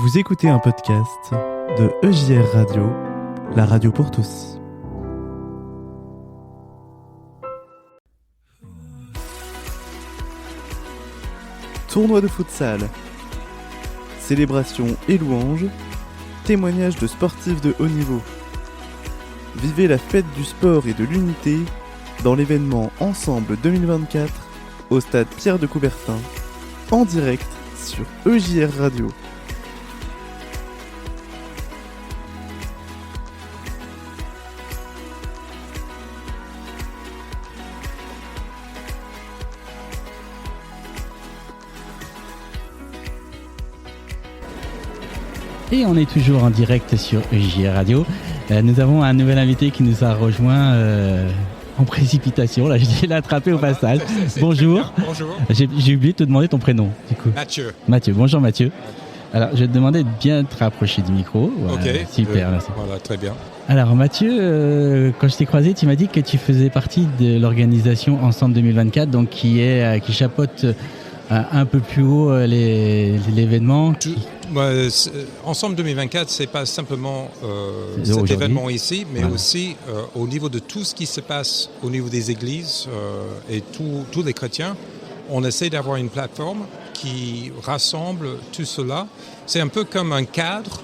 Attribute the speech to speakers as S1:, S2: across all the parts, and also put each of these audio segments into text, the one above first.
S1: Vous écoutez un podcast de EJR Radio, la radio pour tous. Tournoi de futsal, célébration et louanges, témoignages de sportifs de haut niveau. Vivez la fête du sport et de l'unité dans l'événement Ensemble 2024 au stade Pierre de Coubertin, en direct sur EJR Radio.
S2: Et on est toujours en direct sur EJR Radio. Nous avons un nouvel invité qui nous a rejoint en précipitation. Là, je l'ai attrapé au passage. Bonjour.
S3: Bonjour.
S2: J'ai oublié de te demander ton prénom, du coup.
S3: Mathieu.
S2: Mathieu. Bonjour Mathieu. Alors, je vais te demander de bien te rapprocher du micro. Voilà,
S3: Ok.
S2: super, merci.
S3: Voilà, très bien.
S2: Alors Mathieu, quand je t'ai croisé, tu m'as dit que tu faisais partie de l'organisation Ensemble 2024, donc qui chapeaute un peu plus haut l'événement.
S3: Ensemble 2024, c'est pas simplement
S2: cet
S3: événement ici, mais
S2: voilà.
S3: aussi au niveau de tout ce qui se passe au niveau des églises et tous les chrétiens. On essaie d'avoir une plateforme qui rassemble tout cela. C'est un peu comme un cadre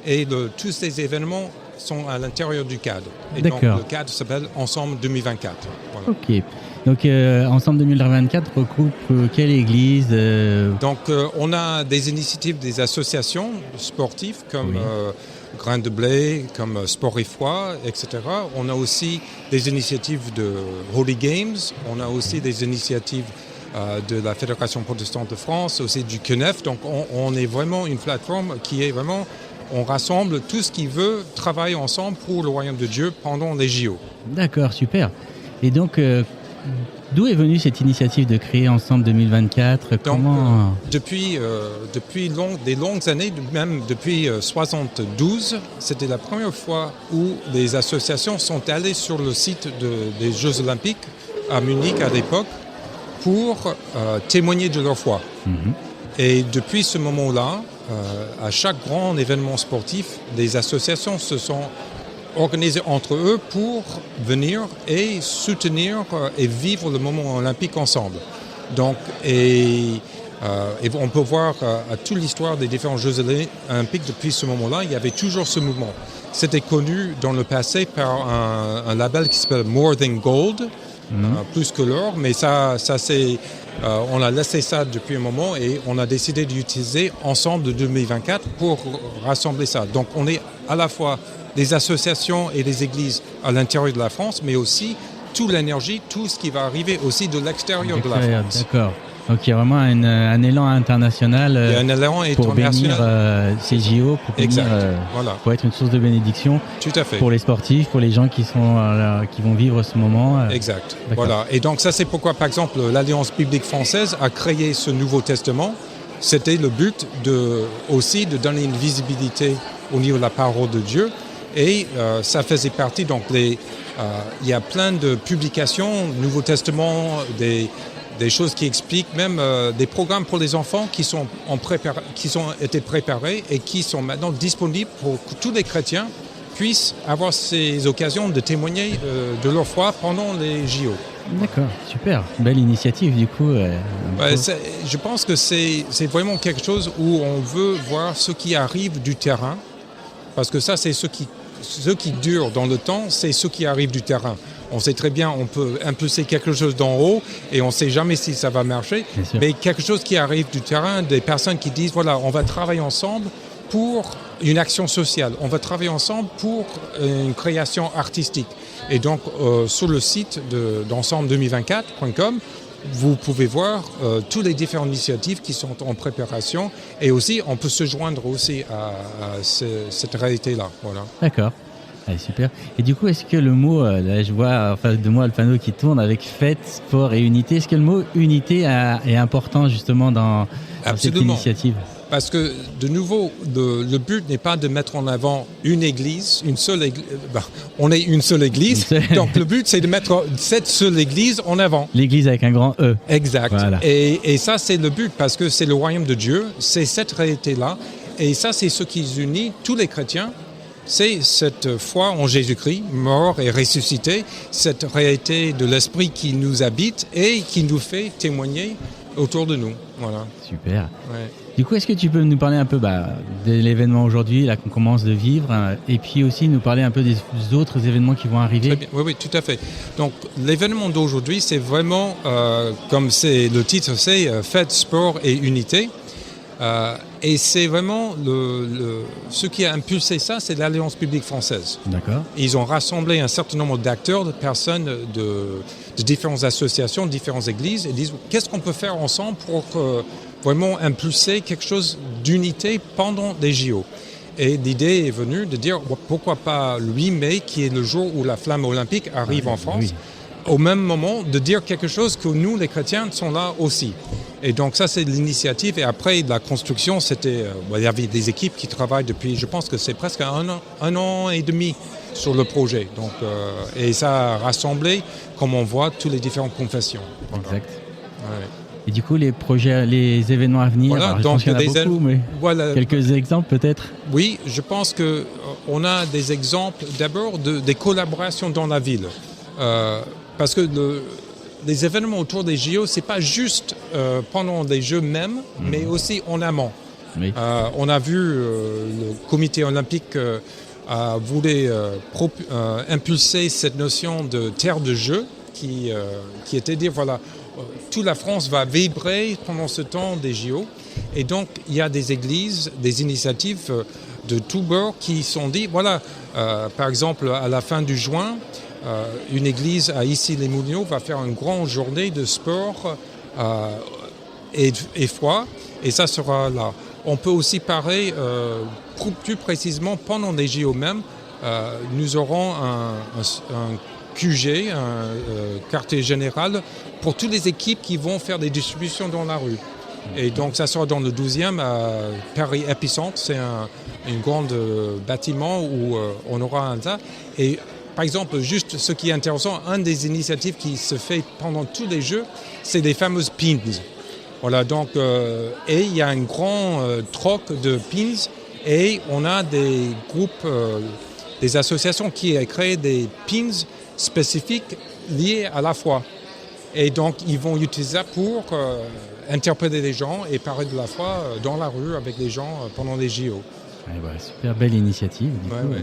S3: et tous ces événements sont à l'intérieur du cadre. Et donc le cadre s'appelle Ensemble 2024. Voilà.
S2: Ok. Donc Ensemble 2024 regroupe quelle église
S3: Donc on a des initiatives des associations sportives comme Grain de Blé, comme Sport et Foi, etc. On a aussi des initiatives de Holy Games, on a aussi des initiatives de la Fédération protestante de France, aussi du CNEF. Donc on est vraiment une plateforme qui est vraiment... On rassemble tout ce qui veut travailler ensemble pour le royaume de Dieu pendant les JO. D'accord,
S2: super. Et donc... d'où est venue cette initiative de créer Ensemble 2024 ? Comment...
S3: Depuis des longues années, même depuis 1972, c'était la première fois où les associations sont allées sur le site des Jeux Olympiques à Munich à l'époque pour témoigner de leur foi. Et depuis ce moment-là, à chaque grand événement sportif, les associations se sont organisés entre eux pour venir et soutenir et vivre le moment olympique ensemble. Donc, et on peut voir à toute l'histoire des différents Jeux olympiques depuis ce moment-là, il y avait toujours ce mouvement. C'était connu dans le passé par un label qui s'appelle More Than Gold, plus que l'or, mais ça c'est... on a laissé ça depuis un moment et on a décidé d'utiliser Ensemble de 2024 pour rassembler ça. Donc on est à la fois des associations et des églises à l'intérieur de la France, mais aussi toute l'énergie, tout ce qui va arriver aussi de l'extérieur de la France.
S2: D'accord. Donc il y a vraiment un élan international pour bénir ces JO, pour être une source de bénédiction pour les sportifs, pour les gens qui vont vivre ce moment.
S3: Exact. Voilà. Et donc ça c'est pourquoi par exemple l'Alliance biblique française a créé ce Nouveau Testament. C'était le but aussi de donner une visibilité au niveau de la parole de Dieu. Et ça faisait partie, donc il y a plein de publications, Nouveau Testament, des choses qui expliquent, même des programmes pour les enfants qui ont été préparés et qui sont maintenant disponibles pour que tous les chrétiens puissent avoir ces occasions de témoigner de leur foi pendant les JO.
S2: D'accord, super, belle initiative du coup.
S3: Je pense que c'est vraiment quelque chose où on veut voir ce qui arrive du terrain, parce que ça c'est ce qui dure dans le temps, c'est ce qui arrive du terrain. On sait très bien, on peut impulser quelque chose d'en haut et on ne sait jamais si ça va marcher, mais quelque chose qui arrive du terrain, des personnes qui disent voilà, on va travailler ensemble pour une action sociale, on va travailler ensemble pour une création artistique. Et donc sur le site d'ensemble2024.com, vous pouvez voir toutes les différentes initiatives qui sont en préparation et aussi on peut se joindre aussi à cette réalité-là. Voilà.
S2: D'accord. Ah, super. Et du coup, est-ce que le mot, là je vois en face de moi le panneau qui tourne avec fête, sport et unité, est-ce que le mot unité est important justement dans cette initiative ?
S3: Parce que, de nouveau, le but n'est pas de mettre en avant une église, une seule église. On est une seule église, donc le but c'est de mettre cette seule église en avant.
S2: L'église avec un grand E.
S3: Exact.
S2: Voilà.
S3: Et ça c'est le but parce que c'est le royaume de Dieu, c'est cette réalité-là. Et ça, c'est ce qui unit tous les chrétiens. C'est cette foi en Jésus-Christ, mort et ressuscité, cette réalité de l'esprit qui nous habite et qui nous fait témoigner autour de nous. Voilà.
S2: Super. Ouais. Du coup, est-ce que tu peux nous parler un peu de l'événement aujourd'hui là, qu'on commence de vivre et puis aussi nous parler un peu des autres événements qui vont arriver?
S3: Très bien. Oui, tout à fait. Donc, l'événement d'aujourd'hui, c'est vraiment, comme le titre c'est, Fête, Sport et Unité. Et c'est vraiment ce qui a impulsé ça, c'est l'Alliance publique française.
S2: D'accord.
S3: Ils ont rassemblé un certain nombre d'acteurs, de personnes de différentes associations, de différentes églises, et disent qu'est-ce qu'on peut faire ensemble pour vraiment impulser quelque chose d'unité pendant les JO. Et l'idée est venue de dire pourquoi pas le 8 mai, qui est le jour où la flamme olympique arrive en France. Oui. Au même moment, de dire quelque chose que nous, les chrétiens, sont là aussi. Et donc ça, c'est l'initiative. Et après, la construction, il y avait des équipes qui travaillent depuis, je pense que c'est presque un an et demi sur le projet. Donc, et ça a rassemblé, comme on voit, toutes les différentes confessions.
S2: Exact. Ouais. Et du coup, les projets, les événements à venir,
S3: voilà,
S2: alors, je pense qu'il y en a beaucoup, mais voilà. Quelques exemples peut-être?
S3: Oui, je pense qu'on a des exemples d'abord des collaborations dans la ville. Parce que les événements autour des JO, ce n'est pas juste pendant les Jeux même, mais aussi en amont. Oui. On a vu le comité olympique a voulu impulser cette notion de terre de jeu qui était dire, voilà, toute la France va vibrer pendant ce temps des JO. Et donc, il y a des églises, des initiatives de tous bords qui sont dit, voilà, par exemple, à la fin du juin, une église à Issy-les-Moulineaux va faire une grande journée de sport et foi, et ça sera là. On peut aussi parler plus précisément pendant les JO même. Nous aurons un QG, un quartier général, pour toutes les équipes qui vont faire des distributions dans la rue. Et donc ça sera dans le 12e à Paris Épicentre. C'est un grand bâtiment où on aura un tas. Et par exemple, juste ce qui est intéressant, une des initiatives qui se fait pendant tous les Jeux, c'est les fameuses pins. Voilà, donc, et il y a un grand troc de pins et on a des groupes, des associations qui ont créé des pins spécifiques liés à la foi. Et donc, ils vont utiliser ça pour interpeller les gens et parler de la foi dans la rue avec les gens pendant les JO.
S2: Ouais, bah, super belle initiative. Du coup,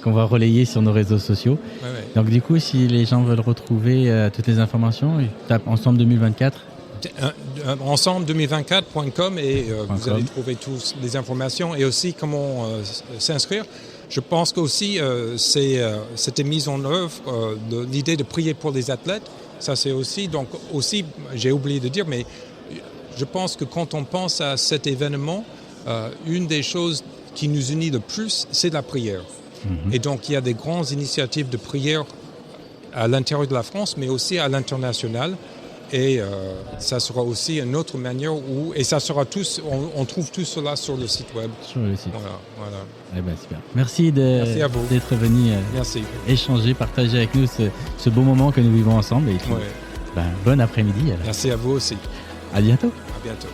S2: qu'on va relayer sur nos réseaux sociaux. Ouais. Donc du coup, si les gens veulent retrouver toutes les informations, ils tapent Ensemble 2024.
S3: Ensemble2024.com et vous allez trouver toutes les informations et aussi comment s'inscrire. Je pense qu'aussi c'était mise en œuvre l'idée de prier pour les athlètes. Ça c'est aussi, donc aussi, j'ai oublié de dire, mais je pense que quand on pense à cet événement, une des choses qui nous unit le plus, c'est la prière. Et donc, il y a des grandes initiatives de prière à l'intérieur de la France, mais aussi à l'international. Et ça sera aussi une autre manière et ça sera on trouve tout cela sur le site web.
S2: Sur le site.
S3: Voilà.
S2: Eh ben, super. Merci d'être venu échanger, partager avec nous ce beau moment que nous vivons ensemble. Et puis, bon après-midi. Alors.
S3: Merci à vous aussi.
S2: À bientôt.
S3: À bientôt.